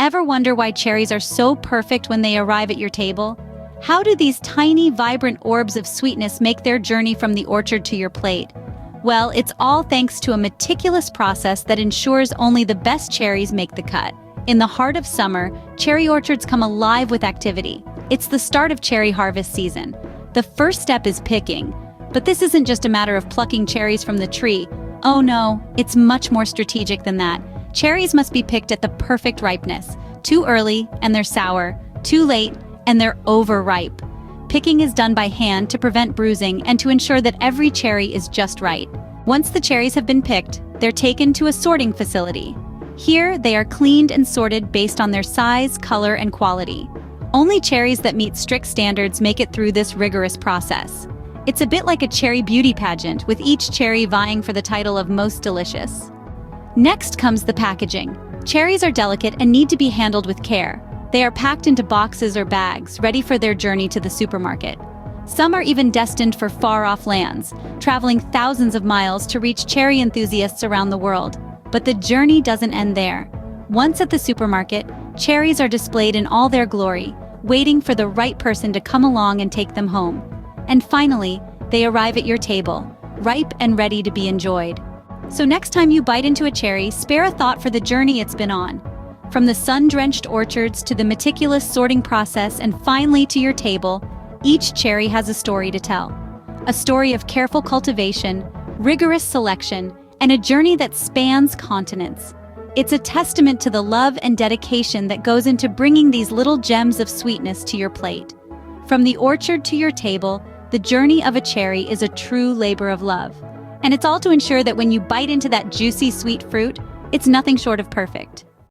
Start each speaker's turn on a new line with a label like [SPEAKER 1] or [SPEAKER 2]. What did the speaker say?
[SPEAKER 1] Ever wonder why cherries are so perfect when they arrive at your table? How do these tiny, vibrant orbs of sweetness make their journey from the orchard to your plate? Well, it's all thanks to a meticulous process that ensures only the best cherries make the cut. In the heart of summer, cherry orchards come alive with activity. It's the start of cherry harvest season. The first step is picking. But this isn't just a matter of plucking cherries from the tree. Oh no, it's much more strategic than that. Cherries must be picked at the perfect ripeness. Too early, and they're sour. Too late, and they're overripe. Picking is done by hand to prevent bruising and to ensure that every cherry is just right. Once the cherries have been picked, they're taken to a sorting facility. Here, they are cleaned and sorted based on their size, color, and quality. Only cherries that meet strict standards make it through this rigorous process. It's a bit like a cherry beauty pageant, with each cherry vying for the title of most delicious. Next comes the packaging. Cherries are delicate and need to be handled with care. They are packed into boxes or bags, ready for their journey to the supermarket. Some are even destined for far-off lands, traveling thousands of miles to reach cherry enthusiasts around the world. But the journey doesn't end there. Once at the supermarket, cherries are displayed in all their glory, waiting for the right person to come along and take them home. And finally, they arrive at your table, ripe and ready to be enjoyed. So next time you bite into a cherry, spare a thought for the journey it's been on. From the sun-drenched orchards to the meticulous sorting process and finally to your table, each cherry has a story to tell. A story of careful cultivation, rigorous selection, and a journey that spans continents. It's a testament to the love and dedication that goes into bringing these little gems of sweetness to your plate. From the orchard to your table, the journey of a cherry is a true labor of love. And it's all to ensure that when you bite into that juicy, sweet fruit, it's nothing short of perfect.